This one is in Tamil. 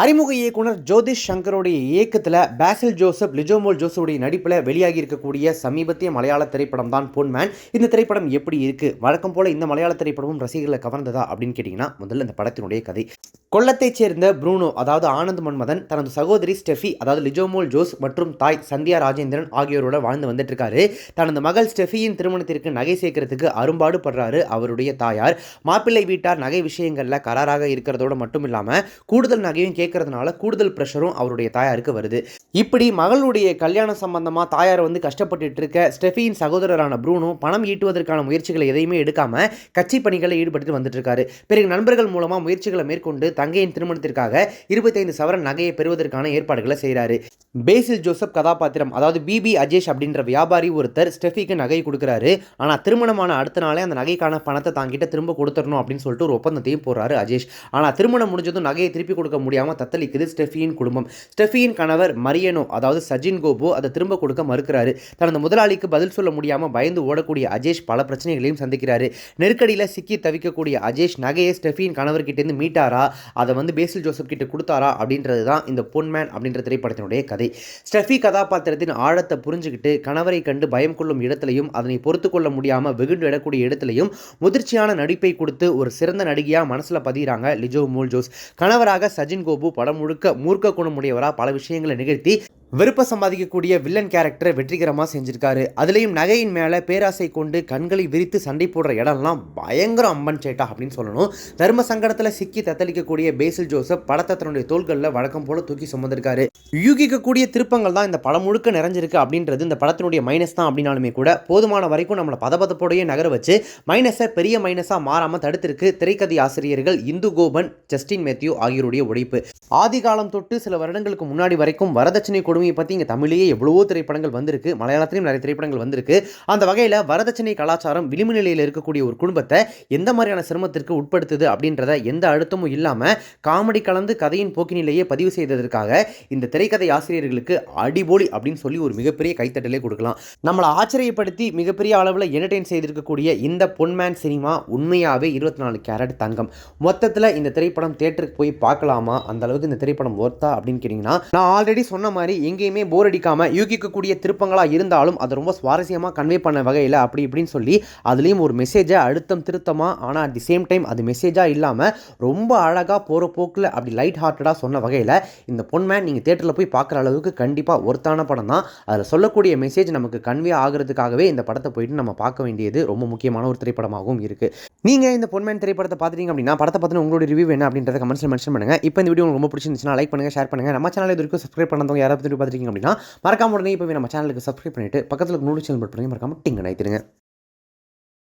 அறிமுக இயக்குனர் ஜோதிஷ் சங்கருடைய இயக்கத்தில் பாசில் ஜோசப், லிஜோமோல் ஜோஸுடைய நடிப்பில் வெளியாகி இருக்கக்கூடிய சமீபத்திய மலையாள திரைப்படம் தான் பொன்மேன். இந்த திரைப்படம் எப்படி இருக்கு? வழக்கம் போல இந்த மலையாள திரைப்படமும் ரசிகர்களை கவர்ந்ததா அப்படின்னு கேட்டிங்கன்னா, முதல்ல இந்த படத்தினுடைய கதை. கொல்லத்தைச் சேர்ந்த ப்ரூனோ, அதாவது ஆனந்த் மன்மதன், தனது சகோதரி ஸ்டெஃபி, அதாவது லிஜோமோல் ஜோஸ் மற்றும் தாய் சந்தியா ராஜேந்திரன் ஆகியோரோட வாழ்ந்து வந்துட்டு இருக்காரு. தனது மகள் ஸ்டெஃபியின் திருமணத்திற்கு நகை சேர்க்கறதுக்கு அரும்பாடு படுறாரு அவருடைய தாயார். மாப்பிள்ளை வீட்டார் நகை விஷயங்கள்ல கராராக இருக்கிறதோட மட்டும் இல்லாம கூடுதல் நகையும் கேட்கறதுனால கூடுதல் பிரஷரும் அவருடைய தாயாருக்கு வருது. இப்படி மகளுடைய கல்யாணம் சம்பந்தமா தாயார் கஷ்டப்பட்டு இருக்க ஸ்டெஃபியின் சகோதரரான ப்ரூனோ பணம் ஈட்டுவதற்கான முயற்சிகளை எதையுமே எடுக்காம கட்சி பணிகளை ஈடுபட்டு வந்துட்டு இருக்காரு. பிறகு நண்பர்கள் மூலமா முயற்சிகளை மேற்கொண்டு தங்கையின் திருமணத்திற்காக 25 சவரன் நகையை பெறுவதற்கான ஏற்பாடுகளை செய்கிறாரு. பேசில் ஜோசப் கதாபாத்திரம், அதாவது பிபி அஜேஷ் அப்படின்ற வியாபாரி ஒருத்தர் ஸ்டெஃபிக்கு நகை கொடுக்குறாரு. ஆனால் திருமணமான அடுத்த நாளே அந்த நகைக்கான பணத்தை தாங்கிட்ட திரும்ப கொடுத்துடணும் அப்படின்னு சொல்லிட்டு ஒரு ஒப்பந்தத்தையும் போடுறாரு அஜேஷ். ஆனால் திருமணம் முடிஞ்சதும் நகையை திருப்பி கொடுக்க முடியாமல் தத்தளிக்குது ஸ்டெஃபியின் குடும்பம். ஸ்டெஃபியின் கணவர் மரியனோ, அதாவது சஜின் கோபு, அதை திரும்ப கொடுக்க மறுக்கிறாரு. தனது முதலாளிக்கு பதில் சொல்ல முடியாமல் பயந்து ஓடக்கூடிய அஜேஷ் பல பிரச்சனைகளையும் சந்திக்கிறாரு. நெருக்கடியில் சிக்கி தவிக்கக்கூடிய அஜேஷ் நகையை ஸ்டெஃபியின் கணவர்கிட்டேருந்து மீட்டாரா, அதை பேசில் ஜோசப் கிட்ட கொடுத்தாரா அப்படின்றது தான் இந்த பொன்மேன் அப்படின்ற திரைப்படத்தினுடைய கதை. ஸ்டெஃபி கதாபாத்திரத்தின் ஆழத்தை புரிஞ்சுக்கிட்டு கணவரை கண்டு பயம் கொள்ளும் இடத்திலையும் அதனை பொறுத்து கொள்ள முடியாமல் வெகுண்டு இடக்கூடிய இடத்திலையும் முதிர்ச்சியான நடிப்பை கொடுத்து ஒரு சிறந்த நடிகையாக மனசில் பதிகிறாங்க லிஜோமோல் ஜோஸ். கணவராக சஜின் கோபு படம் முழுக்க மூர்க்க குணமுடையவராக பல விஷயங்களை நிகழ்த்தி விருப்ப சம்பாதிக்கக்கூடிய வில்லன் கேரக்டரை வெற்றிகரமாக செஞ்சிருக்காரு. அதுலேயும் நகையின் மேலே பேராசை கொண்டு கண்களை விரித்து சண்டை போடுற இடம்லாம் பயங்கர அம்பன் சேட்டா அப்படின்னு சொல்லணும். தர்ம சங்கடத்தில் சிக்கி தத்தளிக்கக்கூடிய பேசில் ஜோசப் படத்தை தன்னுடைய தோள்களில் வழக்கம் போல தூக்கி சுமந்திருக்காரு. யூகிக்கக்கூடிய திருப்பங்கள் தான் இந்த படம் முழுக்க நிறைஞ்சிருக்கு அப்படின்றது இந்த படத்தினுடைய மைனஸ் தான் அப்படின்னாலுமே கூட போதுமான வரைக்கும் நம்மளை பதப்பதப்போடையே நகர வச்சு மைனஸை பெரிய மைனஸாக மாறாமல் தடுத்திருக்கு திரைக்கதை ஆசிரியர்கள் இந்து கோபன், ஜஸ்டின் மேத்யூ ஆகியோருடைய உழைப்பு. ஆதி காலம் தொட்டு சில வருடங்களுக்கு முன்னாடி வரைக்கும் வரதட்சணை கொடுமையை பற்றி இங்கே தமிழிலேயே எவ்வளவோ திரைப்படங்கள் வந்திருக்கு, மலையாளத்திலையும் நிறைய திரைப்படங்கள் வந்திருக்கு. அந்த வகையில் வரதட்சணை கலாச்சாரம் விளிம்பு நிலையில் இருக்கக்கூடிய ஒரு குடும்பத்தை எந்த மாதிரியான சிரமத்திற்கு உட்படுத்துது அப்படின்றத எந்த அழுத்தமும் இல்லாமல் காமெடி கலந்து கதையின் போக்கினிலேயே பதிவு செய்ததற்காக இந்த திரைக்கதை ஆசிரியர்களுக்கு அடிபோலி அப்படின்னு சொல்லி ஒரு மிகப்பெரிய கைத்தட்டலே கொடுக்கலாம். நம்மளை ஆச்சரியப்படுத்தி மிகப்பெரிய அளவில் என்டர்டெயின் செய்திருக்கக்கூடிய இந்த பொன்மேன் சினிமா உண்மையாகவே 24 கேரட் தங்கம். மொத்தத்தில் இந்த திரைப்படம் தியேட்டருக்கு போய் பார்க்கலாமா, அந்த அளவுக்கு இந்த திரைப்படம் ஒர்த்தா அப்படின்னு கேட்டிங்கன்னா, நான் ஆல்ரெடி சொன்ன மாதிரி எங்கேயுமே போர் அடிக்காமல் யூகிக்கக்கூடிய திருப்பங்களாக இருந்தாலும் அதை ரொம்ப சுவாரஸ்யமாக கன்வே பண்ண வகையில் அப்படி இப்படின்னு சொல்லி அதுலேயும் ஒரு மெசேஜை அழுத்தம் திருத்தமாக, ஆனால் அட் தி சேம் டைம் அது மெசேஜாக இல்லாமல் ரொம்ப அழகாக போகிற போக்கில் அப்படி லைட் ஹார்ட்டடாக சொன்ன வகையில் இந்த பொன்மேன் நீங்கள் தியேட்டரில் போய் பார்க்குற அளவுக்கு கண்டிப்பாக ஒர்த்தான படம் தான். அதில் சொல்லக்கூடிய மெசேஜ் நமக்கு கன்வே ஆகிறதுக்காகவே இந்த படத்தை போயிட்டு நம்ம பார்க்க வேண்டியது ரொம்ப முக்கியமான ஒரு திரைப்படமாகவும் இருக்குது. நீங்கள் இந்த பொன்மேன் திரைப்படத்தை பார்த்துட்டீங்க அப்படின்னா படத்தை பற்றின உங்களோட ரிவ்யூ என்ன அப்படின்றத கமெண்ட்ஸில் மென்ஷன் பண்ணுங்கள். இப்போ இந்த வீடியோ உங்களுக்கு ரொம்ப பிடிச்சிருந்துச்சுன்னா லைக் பண்ணுங்கள், ஷேர் பண்ணுங்கள். நம்ம சேனல் இது வரைக்கும் சப்ஸ்கிரைப் பண்ணாதவங்க யாராவது பார்த்துருக்கீங்க அப்படின்னா மறக்காம உடனே இப்போ நம்ம சேனலுக்கு சப்ஸ்கிரைப் பண்ணிட்டு பக்கத்தில் நோட்டிஃபிகேஷன் பட்டன் மறக்காம டிங் அணைத்திடுங்க.